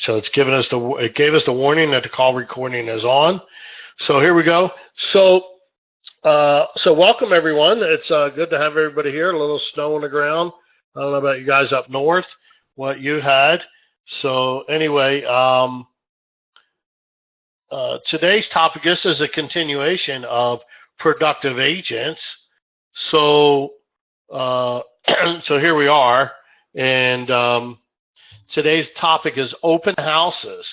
So it gave us the warning that the call recording is on. So here we go. So welcome everyone. It's good to have everybody here. A little snow on the ground. I don't know about you guys up north, what you had. So anyway, today's topic, this is a continuation of productive agents. So so here we are, and today's topic is open houses.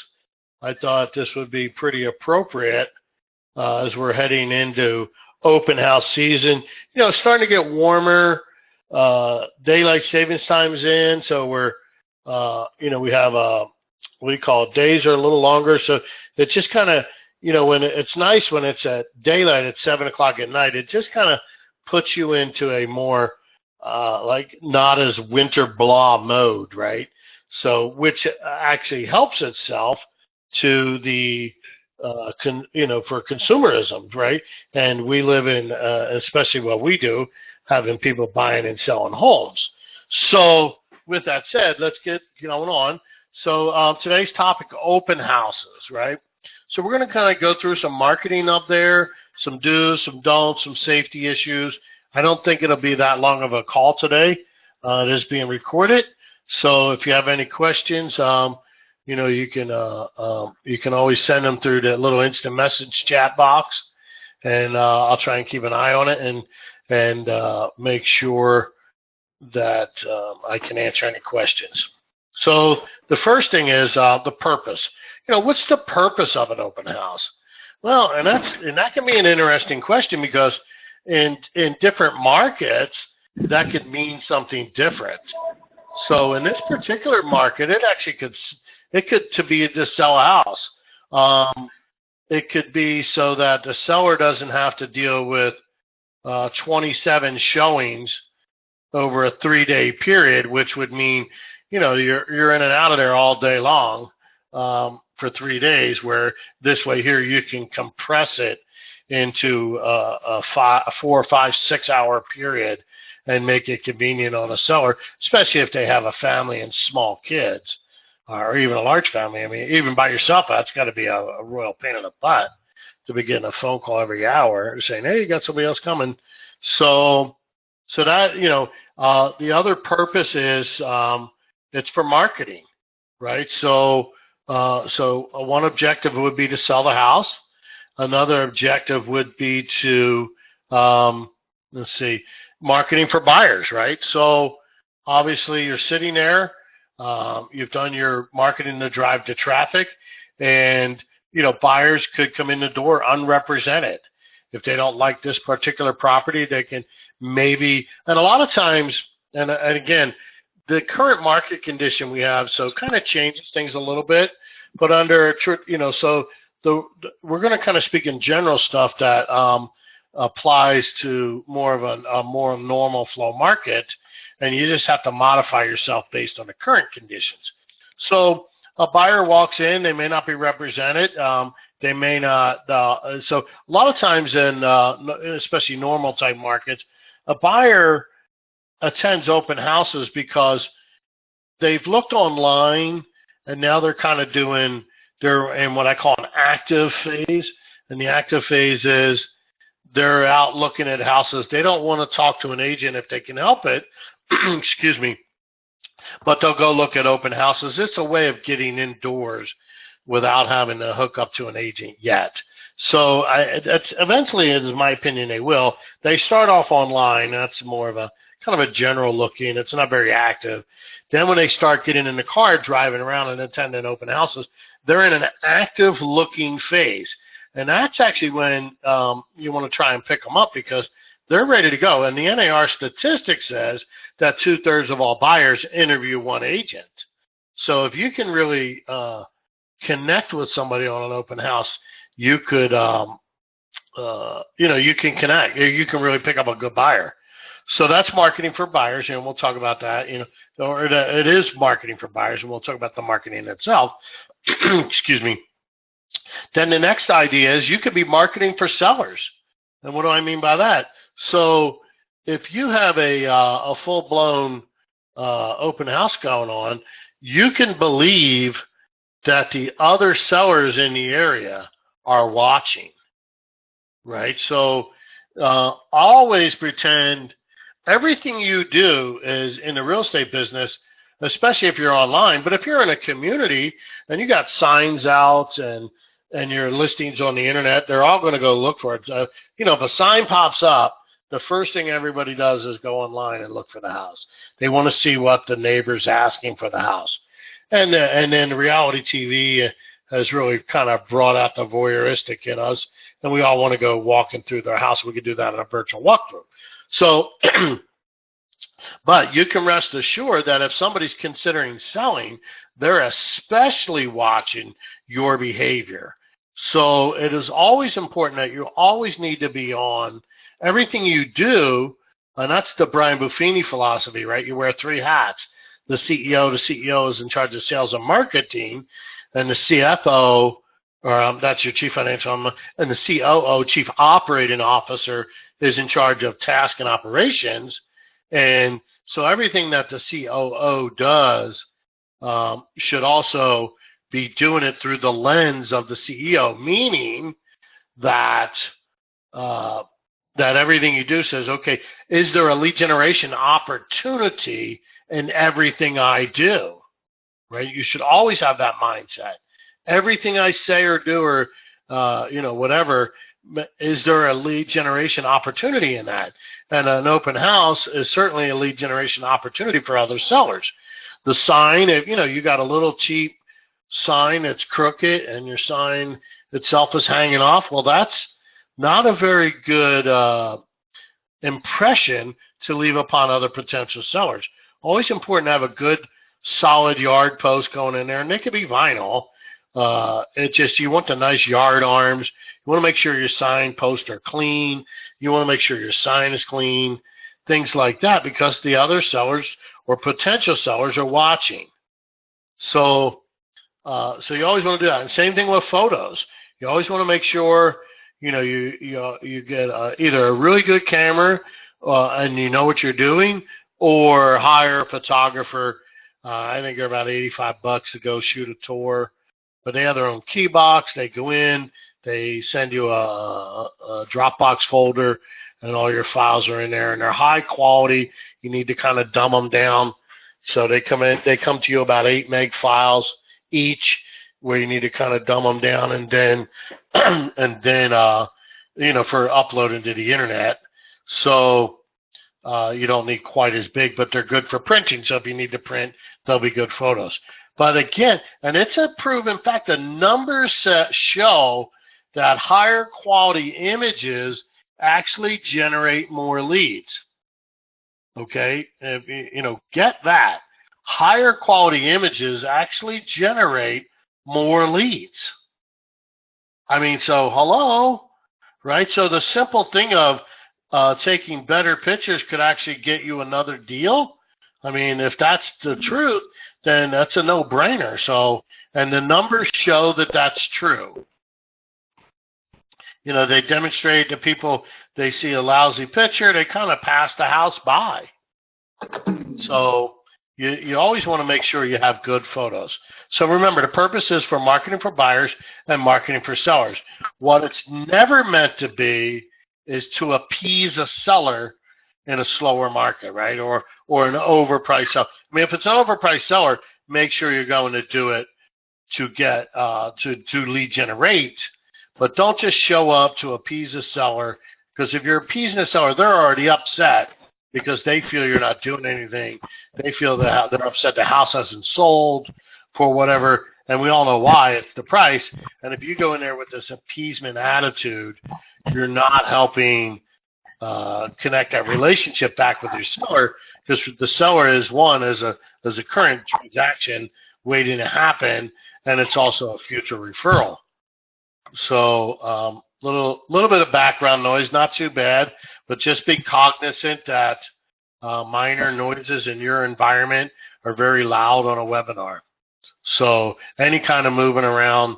I thought this would be pretty appropriate as we're heading into open house season. You know, it's starting to get warmer. Daylight savings time's in, so we're, we have what we call days are a little longer. So it just kind of, when it's nice when it's at daylight at 7 o'clock at night. It just kind of puts you into a more not as winter blah mode, right? So which actually helps itself to the for consumerism, right? And we live in, especially what we do, having people buying and selling homes. So with that said, let's get going on. So today's topic, open houses, right? So we're going to kind of go through some marketing up there, some do's, some don'ts, some safety issues. I don't think it'll be that long of a call today. It is being recorded. So if you have any questions, you can always send them through the little instant message chat box, and I'll try and keep an eye on it and make sure that I can answer any questions. So the first thing is the purpose. What's the purpose of an open house? Well, and that can be an interesting question because in different markets that could mean something different. So in this particular market, it actually could be to sell a house. It could be so that the seller doesn't have to deal with 27 showings over a 3-day period, which would mean, you're in and out of there all day long for 3 days, where this way here you can compress it into a 4, 5, 6 hour period and make it convenient on a seller, especially if they have a family and small kids, or even a large family. I mean, even by yourself, that's got to be a royal pain in the butt to be getting a phone call every hour saying, hey, you got somebody else coming. So that, the other purpose is it's for marketing, right? So one objective would be to sell the house. Another objective would be to, marketing for buyers, right? So obviously you're sitting there, you've done your marketing to drive to traffic, and, buyers could come in the door unrepresented. If they don't like this particular property, they can maybe, and a lot of times, and again, the current market condition we have, so kind of changes things a little bit, but under, we're going to kind of speak in general stuff that applies to more of a more normal flow market, and you just have to modify yourself based on the current conditions. So a buyer walks in, they may not be represented, they may not, so a lot of times in especially normal type markets, a buyer attends open houses because they've looked online and now they're kind of they're in what I call an active phase. And the active phase is they're out looking at houses. They don't want to talk to an agent if they can help it, excuse me, but they'll go look at open houses. It's a way of getting indoors without having to hook up to an agent yet. So that's eventually, in my opinion, they will. They start off online. That's more of a kind of a general looking. It's not very active. Then when they start getting in the car, driving around and attending open houses, they're in an active looking phase. And that's actually when you want to try and pick them up because they're ready to go. And the NAR statistic says that 2/3 of all buyers interview one agent. So if you can really connect with somebody on an open house, you could, you can connect. You can really pick up a good buyer. So that's marketing for buyers, and we'll talk about that. Or it is marketing for buyers, and we'll talk about the marketing itself. Excuse me. Then the next idea is you could be marketing for sellers. And what do I mean by that? So if you have a full-blown open house going on, you can believe that the other sellers in the area are watching, right? So always pretend everything you do is in the real estate business, especially if you're online. But if you're in a community and you got signs out and your listings on the internet, they're all going to go look for it. If a sign pops up, the first thing everybody does is go online and look for the house. They want to see what the neighbor's asking for the house. And then reality TV has really kind of brought out the voyeuristic in us, and we all want to go walking through their house. We could do that in a virtual walkthrough. So, but you can rest assured that if somebody's considering selling, they're especially watching your behavior. So it is always important that you always need to be on everything you do, and that's the Brian Buffini philosophy, right? You wear 3 hats. The CEO is in charge of sales and marketing, and the CFO, that's your chief financial officer, and the COO, chief operating officer, is in charge of task and operations. And so everything that the COO does should also be doing it through the lens of the CEO, meaning that that everything you do says, okay, is there a lead generation opportunity in everything I do, right? You should always have that mindset. Everything I say or do or, whatever, is there a lead generation opportunity in that? And an open house is certainly a lead generation opportunity for other sellers. The sign, if you got a little cheap sign that's crooked and your sign itself is hanging off, well, that's not a very good impression to leave upon other potential sellers. Always important to have a good, solid yard post going in there, and they could be vinyl. You want the nice yard arms. You want to make sure your sign posts are clean. You want to make sure your sign is clean, things like that, because the other sellers or potential sellers are watching. So you always want to do that. And same thing with photos. You always want to make sure you get either a really good camera and you know what you're doing, or hire a photographer. I think they're about $85 to go shoot a tour, but they have their own key box. They go in, they send you a Dropbox folder, and all your files are in there, and they're high quality. You need to kind of dumb them down. So they come to you about 8 meg files each, where you need to kind of dumb them down, and then for uploading to the internet. So you don't need quite as big, but they're good for printing. So if you need to print, they'll be good photos. But again, and it's a proven fact, the numbers show that higher quality images actually generate more leads. Okay, get that. Higher quality images actually generate more leads. I mean, so hello, right? So the simple thing of taking better pictures could actually get you another deal. I mean, if that's the truth, then that's a no-brainer. So, and the numbers show that that's true. They demonstrate to people, they see a lousy picture, they kind of pass the house by. So you always want to make sure you have good photos. So remember, the purpose is for marketing for buyers and marketing for sellers. What it's never meant to be is to appease a seller in a slower market, right? Or an overpriced seller. I mean, if it's an overpriced seller, make sure you're going to do it to get to lead generate. But don't just show up to appease a seller, because if you're appeasing a seller, they're already upset because they feel you're not doing anything. They feel that they're upset the house hasn't sold for whatever, and we all know why. It's the price. And if you go in there with this appeasement attitude, you're not helping connect that relationship back with your seller, because the seller is a current transaction waiting to happen, and it's also a future referral. So little bit of background noise, not too bad, but just be cognizant that minor noises in your environment are very loud on a webinar. So any kind of moving around,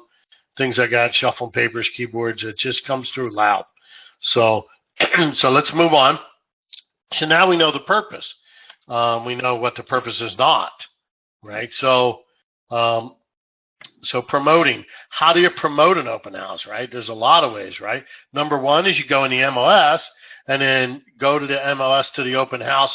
things like that, shuffling papers, keyboards, it just comes through loud. So let's move on. So now we know the purpose. We know what the purpose is not, right? So So promoting, how do you promote an open house, right? There's a lot of ways, right? Number one is you go in the MLS and then go to the MLS to the open house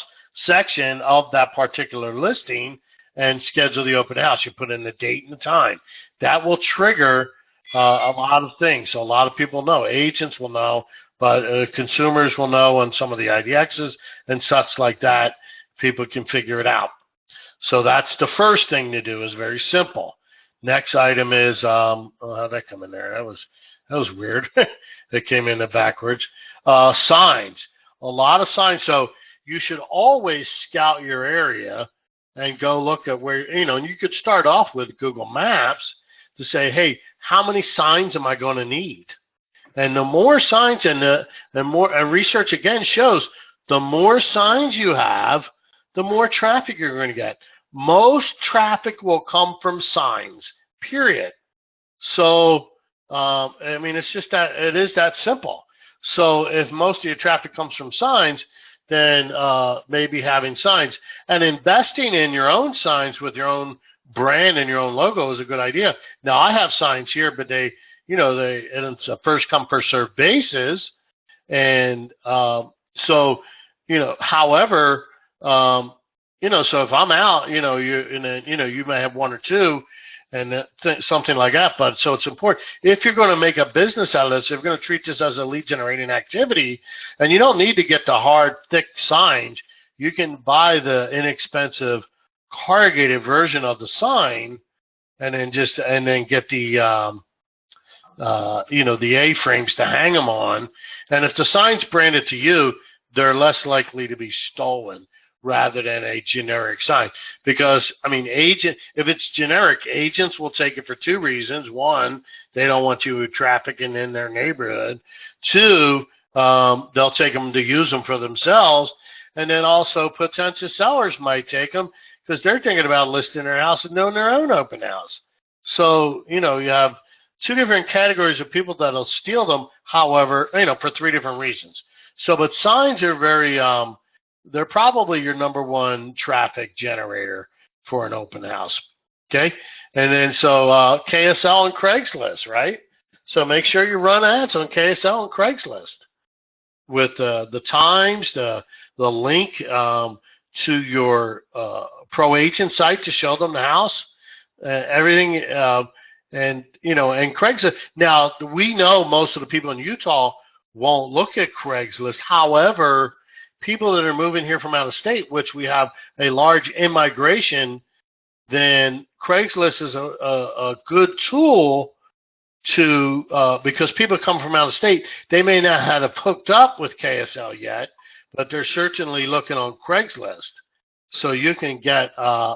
section of that particular listing and schedule the open house. You put in the date and the time. That will trigger a lot of things. So a lot of people know. Agents will know, but consumers will know on some of the IDXs and such like that. People can figure it out. So that's the first thing to do. Is very simple. Next item is how'd that come in there? That was weird. It came in the backwards. Signs. A lot of signs. So you should always scout your area and go look at where, and you could start off with Google Maps to say, hey, how many signs am I going to need? And the more signs and research again shows the more signs you have, the more traffic you're going to get. Most traffic will come from signs, period. So, it's just that, it is that simple. So if most of your traffic comes from signs, then maybe having signs and investing in your own signs with your own brand and your own logo is a good idea. Now I have signs here, but and it's a first come first served basis, and however, so if I'm out, you may have one or two, and something like that. But so it's important if you're going to make a business out of this, if you're going to treat this as a lead generating activity, and you don't need to get the hard, thick signs. You can buy the inexpensive corrugated version of the sign, and then get the the A-frames to hang them on. And if the sign's branded to you, they're less likely to be stolen rather than a generic sign. Because, if it's generic, agents will take it for two reasons. One, they don't want you trafficking in their neighborhood. Two, they'll take them to use them for themselves. And then also potential sellers might take them because they're thinking about listing their house and doing their own open house. So, you have two different categories of people that'll steal them, however, for three different reasons. So, but signs are very, they're probably your number one traffic generator for an open house. Okay. And then so KSL and Craigslist, right? So make sure you run ads on KSL and Craigslist with the times, the link to your pro agent site to show them the house, everything. And Craigslist. Now, we know most of the people in Utah won't look at Craigslist. However, people that are moving here from out of state, which we have a large immigration, then Craigslist is a good tool to because people come from out of state. They may not have hooked up with KSL yet, but they're certainly looking on Craigslist. So you can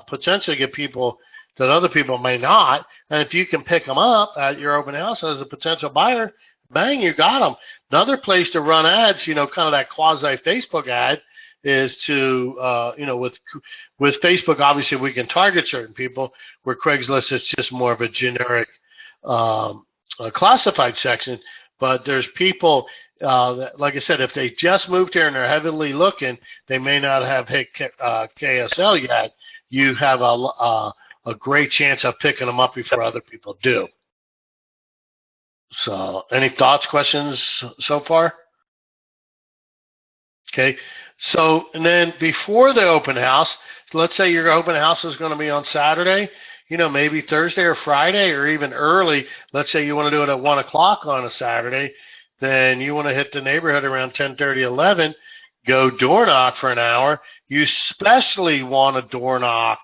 potentially get people that other people may not. And if you can pick them up at your open house as a potential buyer, bang, you got them. Another place to run ads, kind of that quasi Facebook ad, is to, with Facebook, obviously we can target certain people, where Craigslist is just more of a generic classified section. But there's people, like I said, if they just moved here and they're heavily looking, they may not have hit KSL yet. You have a great chance of picking them up before other people do. So, any thoughts, questions so far? Okay. So, and then before the open house, let's say your open house is going to be on Saturday, maybe Thursday or Friday or even early. Let's say you want to do it at 1 o'clock on a Saturday. Then you want to hit the neighborhood around 10:30, 11, go door knock for an hour. You especially want to door knock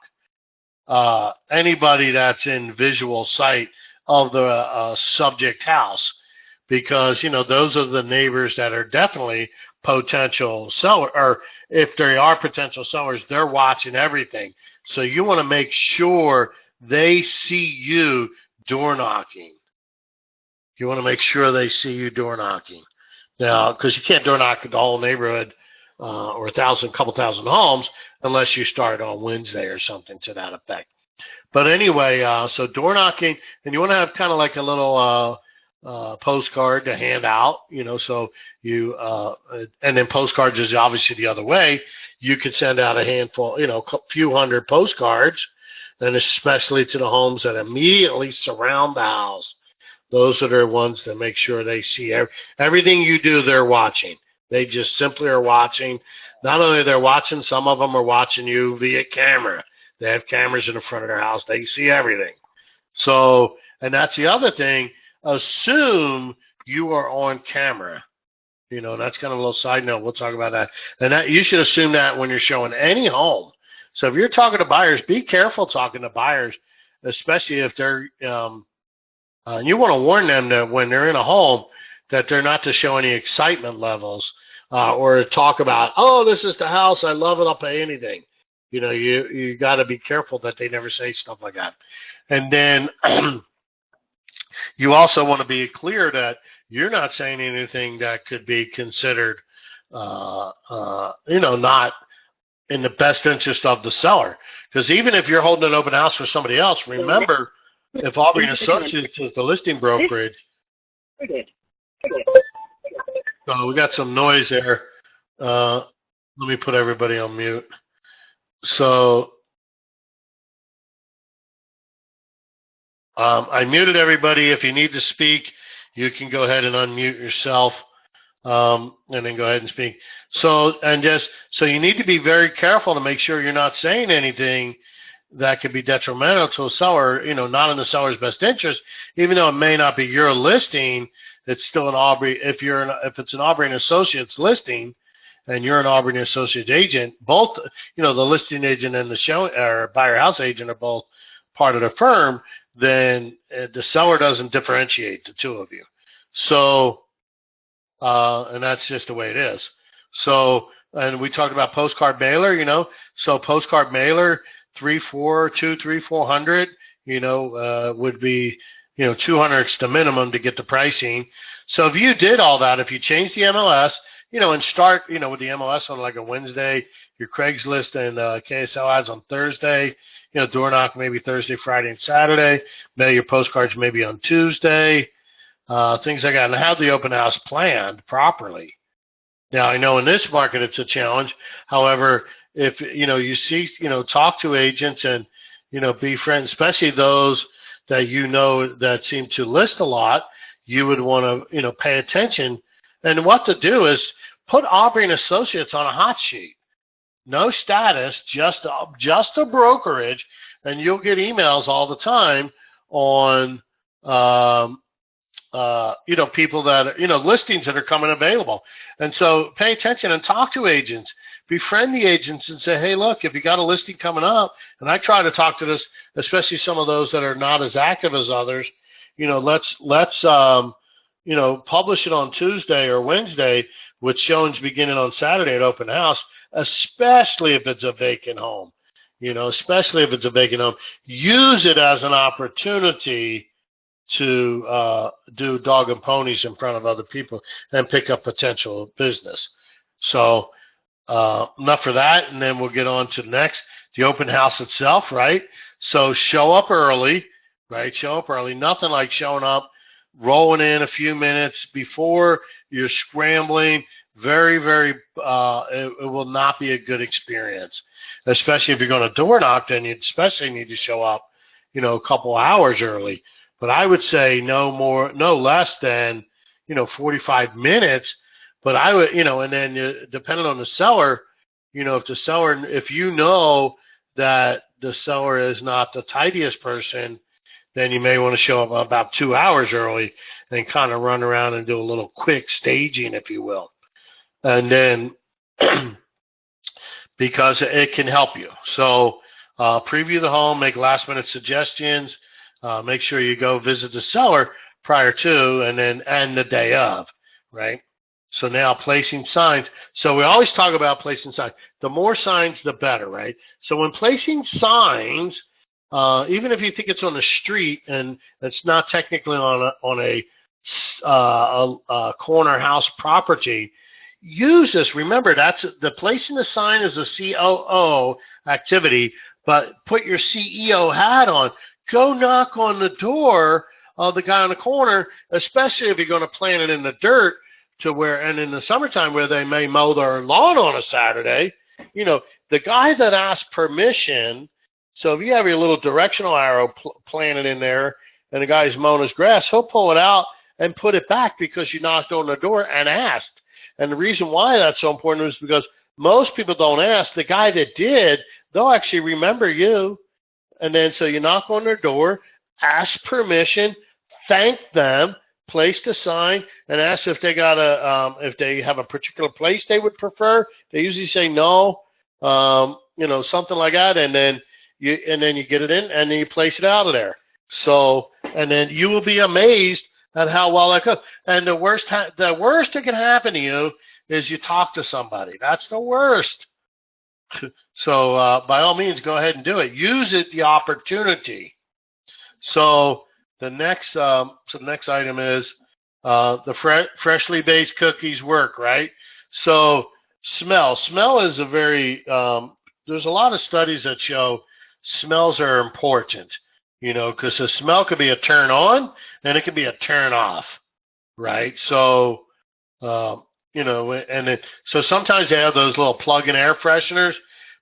anybody that's in visual sight of the subject house, because those are the neighbors that are definitely potential seller, or if they are potential sellers, they're watching everything. So you want to make sure they see you door knocking. You want to make sure they see you door knocking. Now, because you can't door knock the whole neighborhood or couple thousand homes unless you start on Wednesday or something to that effect. But anyway, so door knocking, and you want to have kind of like a little postcard to hand out, so you, and then postcards is obviously the other way. You could send out a handful, a few hundred postcards, and especially to the homes that immediately surround the house. Those are the ones that make sure they see everything you do, they're watching. They just simply are watching. Not only they're watching, some of them are watching you via camera. They have cameras in the front of their house. They see everything. So, and that's the other thing. Assume you are on camera. You know, that's kind of a little side note. We'll talk about that. And that you should assume that when you're showing any home. So if you're talking to buyers, be careful talking to buyers, especially if they're you want to warn them that when they're in a home, that they're not to show any excitement levels or talk about, oh, this is the house, I love it, I'll pay anything. You know, you got to be careful that they never say stuff like that. And then you also want to be clear that you're not saying anything that could be considered, you know, not in the best interest of the seller. Because even if you're holding an open house for somebody else, remember, if Aubrey & Associates is the listing brokerage, so we got some noise there. Let me put everybody on mute. So I muted everybody. If you need to speak, you can go ahead and unmute yourself and then go ahead and speak. So you need to be very careful to make sure you're not saying anything that could be detrimental to a seller, you know, not in the seller's best interest, even though it may not be your listing. It's still an Aubrey. If it's an Aubrey & Associates listing, and you're an Aubrey & Associates agent, both, you know, the listing agent and the or buyer house agent are both part of the firm. Then the seller doesn't differentiate the two of you. So, and that's just the way it is. So, and we talked about postcard mailer, you know. So postcard mailer, 400, you know, would be, you know, 200 is the minimum to get the pricing. So if you did all that, if you change the MLS, you know, and start, you know, with the MLS on like a Wednesday, your Craigslist and KSL ads on Thursday, you know, door knock maybe Thursday, Friday, and Saturday, mail your postcards maybe on Tuesday, things like that, and have the open house planned properly. Now, I know in this market it's a challenge. However, if, you know, you see, you know, talk to agents and, you know, be friends, especially those that you know that seem to list a lot, you would want to, you know, pay attention. And what to do is put Aubrey & Associates on a hot sheet. No status, just a brokerage, and you'll get emails all the time on, you know, people that, you know, listings that are coming available. And so pay attention and talk to agents. Befriend the agents and say, hey, look, if you got a listing coming up, and I try to talk to this, especially some of those that are not as active as others, you know, let's you know, publish it on Tuesday or Wednesday with showings beginning on Saturday at open house, especially if it's a vacant home. You know, especially if it's a vacant home. Use it as an opportunity to do dog and ponies in front of other people and pick up potential business. So enough for that, and then we'll get on to next, the open house itself, right? So show up early, right? Show up early. Nothing like showing up, rolling in a few minutes before you're scrambling. Very, very, it will not be a good experience, especially if you're going to door knock. Then you especially need to show up, you know, a couple hours early. But I would say no less than, you know, 45 minutes. But I would, you know, and then depending on the seller, you know, if you know that the seller is not the tidiest person, then you may want to show up about 2 hours early and kind of run around and do a little quick staging, if you will. And then because it can help you. So preview the home, make last minute suggestions, make sure you go visit the seller prior to and the day of, right? So now placing signs. So we always talk about placing signs. The more signs, the better, right? So when placing signs, even if you think it's on the street and it's not technically on a corner house property, use this. Remember, that's the placing the sign is a COO activity, but put your CEO hat on. Go knock on the door of the guy on the corner, especially if you're going to plant it in the dirt and in the summertime where they may mow their lawn on a Saturday. You know, the guy that asks permission So if you have your little directional arrow planted in there and the guy's mowing his grass, he'll pull it out and put it back because you knocked on the door and asked. And the reason why that's so important is because most people don't ask. The guy that did, they'll actually remember you. And then so you knock on their door, ask permission, thank them, place the sign, and ask if they got if they have a particular place they would prefer. They usually say no, something like that, and then you get it in and then you place it out of there. So and then you will be amazed at how well that goes. And the worst that can happen to you is you talk to somebody. That's the worst. So by all means, go ahead and do it. Use it, the opportunity. So the next item is the freshly baked cookies work, right? So smell is a very there's a lot of studies that show smells are important, because the smell could be a turn on and it could be a turn off, right? So so sometimes they have those little plug-in air fresheners.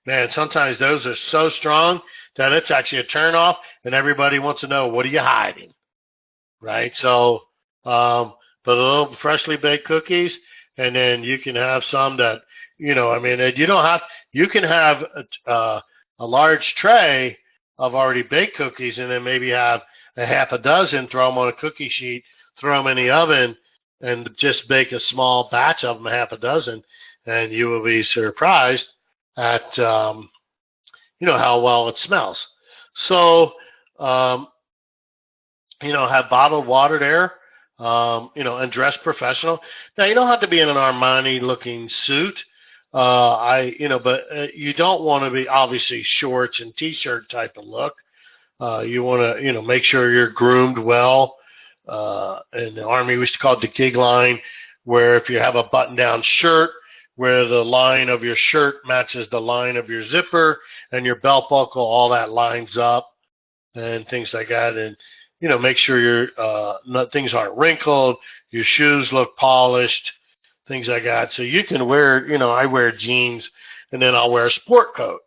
Man, sometimes those are so strong that it's actually a turn off, and everybody wants to know, what are you hiding, right? So, but a little freshly baked cookies, and then you can have some that, you don't have. You can have a large tray of already baked cookies, and then maybe have a half a dozen. Throw them on a cookie sheet, throw them in the oven, and just bake a small batch of them, a half a dozen, and you will be surprised at how well it smells. So have bottled water there, and dress professional. Now you don't have to be in an Armani looking suit, but you don't want to be obviously shorts and t-shirt type of look. You want to make sure you're groomed well. In the Army, we used to call it the gig line, where if you have a button-down shirt, where the line of your shirt matches the line of your zipper and your belt buckle, all that lines up and things like that. And, make sure your things aren't wrinkled, your shoes look polished, things like that. So you can wear, I wear jeans and then I'll wear a sport coat.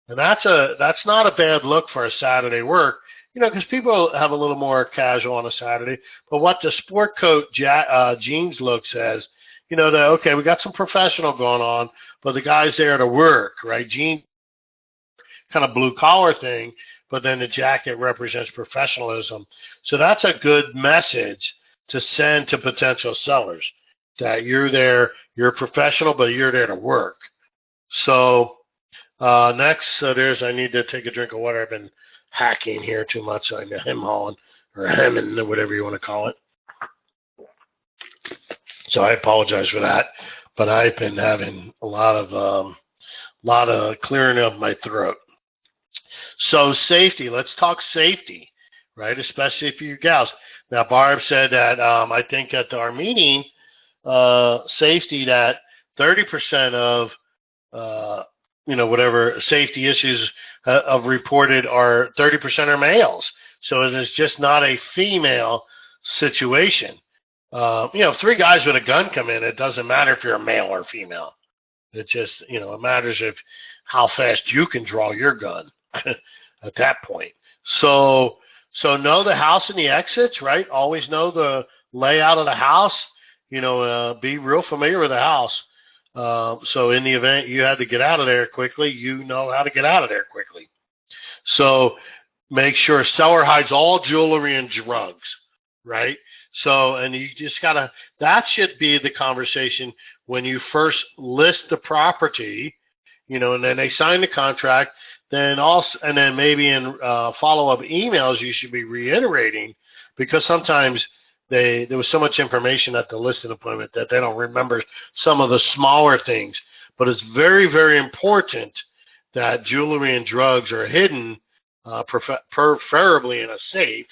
And that's not a bad look for a Saturday work, because people have a little more casual on a Saturday. But what the sport coat jeans look says, okay, we got some professional going on, but the guy's there to work, right? Jeans, kind of blue collar thing, but then the jacket represents professionalism. So that's a good message to send to potential sellers, that you're there, you're a professional, but you're there to work. So next, I need to take a drink of water. I've been hacking here too much. I'm hem-hawing or hemming, whatever you want to call it. So I apologize for that, but I've been having a lot of clearing of my throat. So safety, let's talk safety, right? Especially for you gals. Now, Barb said that I think at our meeting, safety, that 30% of whatever safety issues of reported are 30% are males. So it is just not a female situation. If three guys with a gun come in, it doesn't matter if you're a male or female. It just, it matters how fast you can draw your gun at that point. So know the house and the exits, right? Always know the layout of the house. Be real familiar with the house. So in the event you had to get out of there quickly, you know how to get out of there quickly. So make sure seller hides all jewelry and drugs, right? So, and you just that should be the conversation when you first list the property, and then they sign the contract, and then maybe in follow-up emails, you should be reiterating, because sometimes there was so much information at the listing appointment that they don't remember some of the smaller things. But it's very, very important that jewelry and drugs are hidden, preferably in a safe,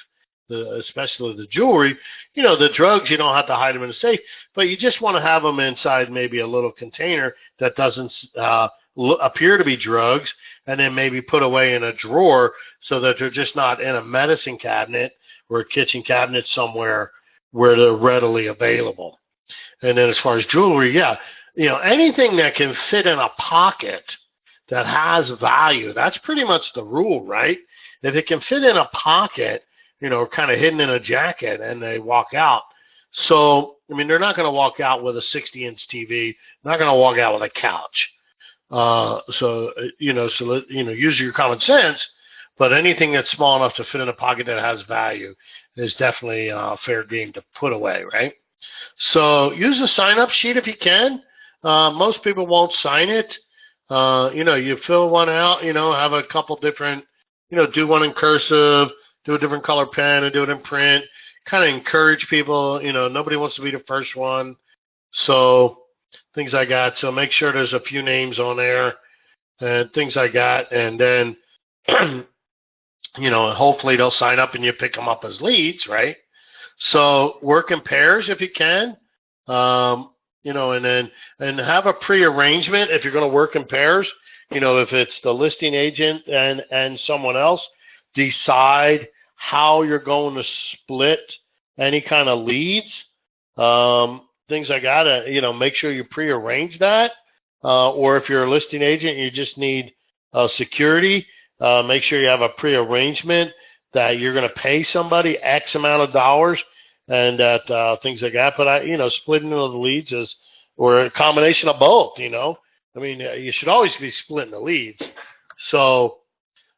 especially the jewelry. The drugs, you don't have to hide them in a safe, but you just want to have them inside maybe a little container that doesn't appear to be drugs, and then maybe put away in a drawer so that they're just not in a medicine cabinet or a kitchen cabinet somewhere where they're readily available. And then as far as jewelry, anything that can fit in a pocket that has value. That's pretty much the rule, right? If it can fit in a pocket, kind of hidden in a jacket, and they walk out. So, I mean, they're not going to walk out with a 60-inch TV. Not going to walk out with a couch. Use your common sense. But anything that's small enough to fit in a pocket that has value is definitely fair game to put away, right? So use a sign-up sheet if you can. Most people won't sign it. You fill one out, have a couple different, do one in cursive, do a different color pen, and do it in print. Kind of encourage people. Nobody wants to be the first one. So things like that. So make sure there's a few names on there and things like that. And then, hopefully they'll sign up and you pick them up as leads, right? So work in pairs if you can. And have a pre-arrangement if you're going to work in pairs. If it's the listing agent and someone else, decide how you're going to split any kind of leads, things like that. Make sure you pre-arrange that. Or if you're a listing agent, you just need security. Make sure you have a pre-arrangement that you're going to pay somebody X amount of dollars and that things like that. But splitting the leads or a combination of both. I mean, you should always be splitting the leads. So,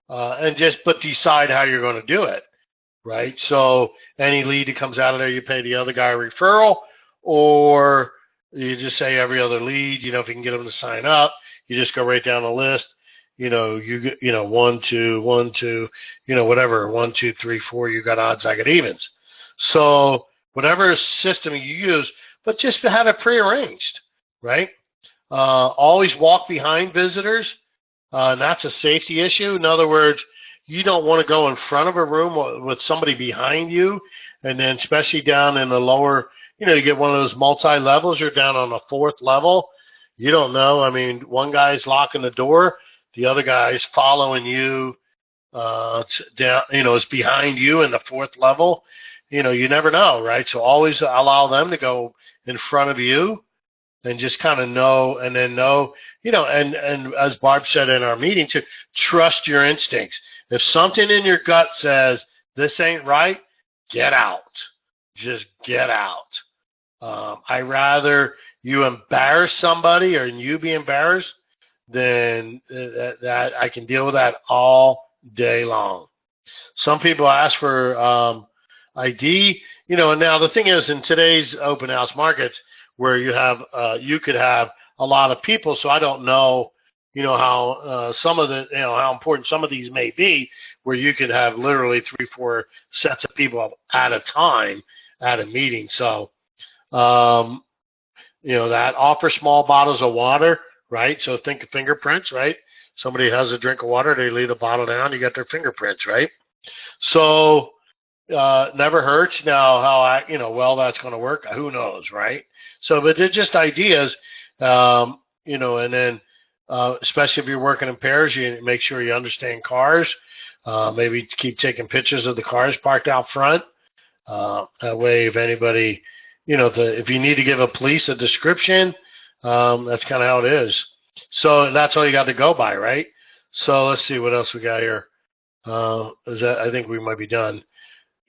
but decide how you're going to do it, right? So any lead that comes out of there, you pay the other guy a referral, or you just say every other lead. If you can get them to sign up, you just go right down the list. You 1, 2, 1, 2, whatever, 1, 2, 3, 4. You got odds, I got evens. So whatever system you use, but just to have it prearranged, right? Always walk behind visitors. And that's a safety issue. In other words, you don't want to go in front of a room with somebody behind you, and then especially down in the lower, you get one of those multi-levels, you're down on the 4th level. You don't know. I mean, one guy's locking the door, the other guy's following you down, is behind you in the 4th level. You never know, right? So always allow them to go in front of you and just kind of know, and then know, and as Barb said in our meeting too, trust your instincts. If something in your gut says this ain't right, get out. Just get out. I rather you embarrass somebody or you be embarrassed than that. I can deal with that all day long. Some people ask for ID, and now the thing is, in today's open house markets where you could have a lot of people, so I don't know, how some of the, how important some of these may be, where you could have literally 3, 4 sets of people at a time at a meeting. So, that offer small bottles of water, right? So think of fingerprints, right? Somebody has a drink of water, they leave the bottle down, you got their fingerprints, right? So, never hurts. Now, how well that's going to work, who knows, right? So, but they're just ideas, and then especially if you're working in pairs, you make sure you understand cars. Maybe keep taking pictures of the cars parked out front. That way, if anybody, if you need to give a police a description, that's kind of how it is. So that's all you got to go by, right? So let's see what else we got here. I think we might be done.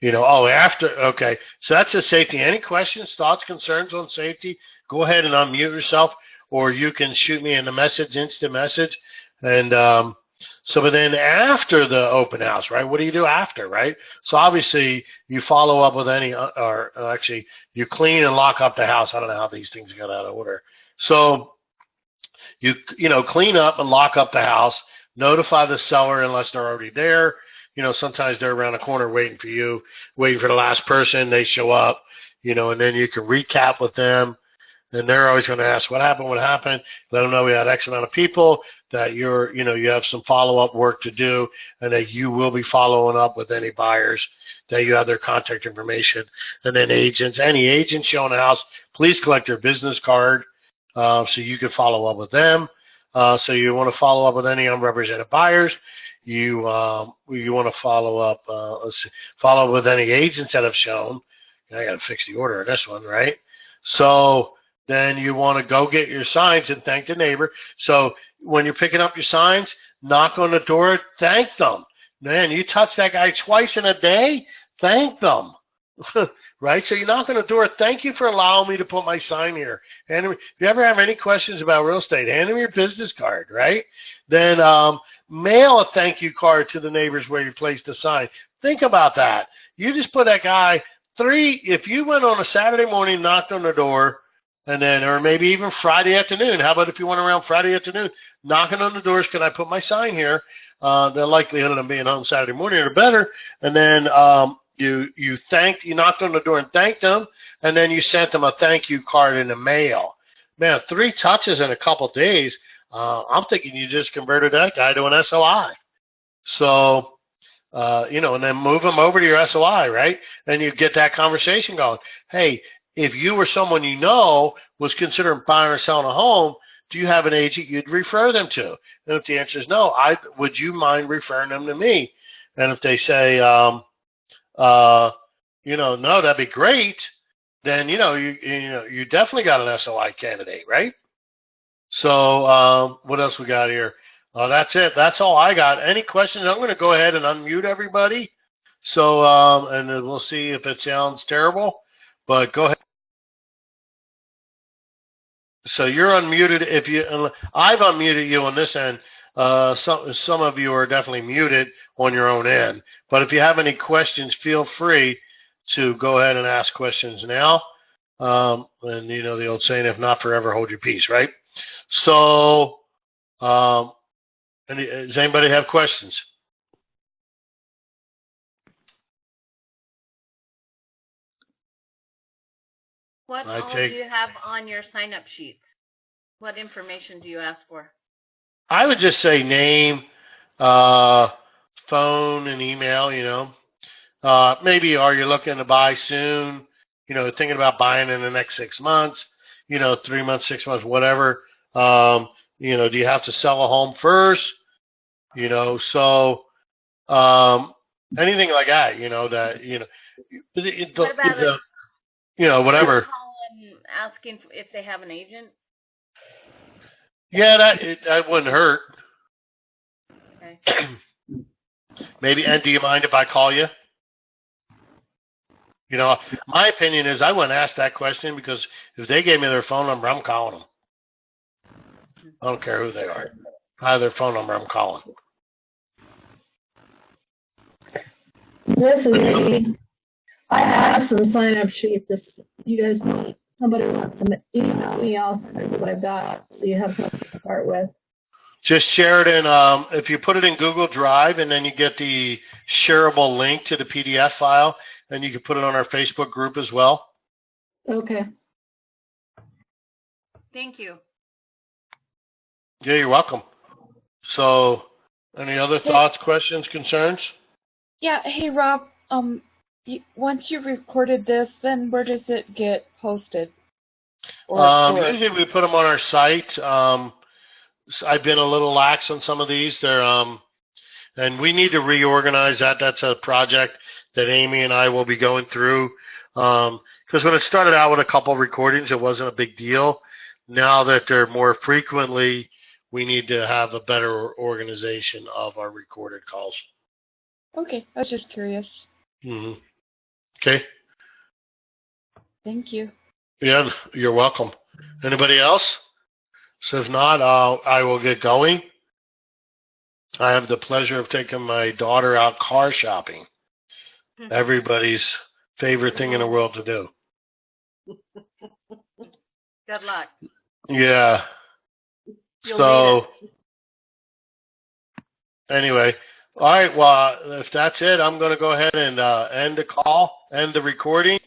Okay. So that's the safety. Any questions, thoughts, concerns on safety? Go ahead and unmute yourself, or you can shoot me in the message, instant message. And but then after the open house, right? What do you do after, right? So obviously you follow up with actually you clean and lock up the house. I don't know how these things got out of order. So you clean up and lock up the house. Notify the seller unless they're already there. Sometimes they're around the corner waiting for you, waiting for the last person. They show up, and then you can recap with them. And they're always going to ask, what happened? Let them know we had X amount of people, that you have some follow-up work to do, and that you will be following up with any buyers, that you have their contact information. And then any agents showing the house, please collect their business card so you can follow up with them. So you want to follow up with any unrepresented buyers. You want to follow up with any agents that have shown. I got to fix the order of this one, right? So then you want to go get your signs and thank the neighbor. So when you're picking up your signs, knock on the door, thank them. Man, you touch that guy twice in a day, thank them. Right? So you knock on the door, thank you for allowing me to put my sign here. And if you ever have any questions about real estate, hand them your business card, right? Then mail a thank you card to the neighbors where you placed the sign. Think about that. You just put that guy if you went on a Saturday morning, knocked on the door, and then, or maybe even Friday afternoon. How about if you went around Friday afternoon, knocking on the doors, can I put my sign here? The likelihood of them being home Saturday morning are better. And then you knocked on the door and thanked them, and then you sent them a thank you card in the mail. Man, 3 touches in a couple of days. I'm thinking you just converted that guy to an SOI. So, and then move them over to your SOI, right? And you get that conversation going. Hey, if you or someone you know was considering buying or selling a home, do you have an agent you'd refer them to? And if the answer is no, would you mind referring them to me? And if they say, no, that'd be great, then, you definitely got an SOI candidate, right? So what else we got here? That's it. That's all I got. Any questions? I'm going to go ahead and unmute everybody. So, and then we'll see if it sounds terrible, but go ahead. So you're unmuted. I've unmuted you on this end. Some of you are definitely muted on your own end. But if you have any questions, feel free to go ahead and ask questions now. And the old saying, if not forever, hold your peace, right? So, does anybody have questions? What all do you have on your sign-up sheets? What information do you ask for? I would just say name, phone, and email, Maybe are you looking to buy soon? Thinking about buying in the next 6 months, 3 months, 6 months, whatever. Do you have to sell a home first? So anything like that, what about whatever. Asking if they have an agent? Yeah, that wouldn't hurt. Okay. Maybe, and do you mind if I call you? My opinion is I wouldn't ask that question because if they gave me their phone number, I'm calling them. I don't care who they are. If I have their phone number, I'm calling. This is me. I have some sign-up sheets. If you guys need somebody wants to email me, I'll send you what I've got so you have something to start with. Just share it in, if you put it in Google Drive and then you get the shareable link to the PDF file, and you can put it on our Facebook group as well. Okay. Thank you. Yeah, you're welcome. So, any other thoughts, questions, concerns? Yeah. Hey, Rob. Once you've recorded this, then where does it get posted? Usually we put them on our site. I've been a little lax on some of these. And we need to reorganize that. That's a project that Amy and I will be going through. Because when it started out with a couple of recordings, it wasn't a big deal. Now that they're more frequently, we need to have a better organization of our recorded calls. Okay, I was just curious. Mm-hmm. Okay. Thank you. Yeah, you're welcome. Anybody else? So if not, I will get going. I have the pleasure of taking my daughter out car shopping. Everybody's favorite thing in the world to do. Good luck. Yeah. So, anyway, all right. Well, if that's it, I'm going to go ahead and end the call, end the recording.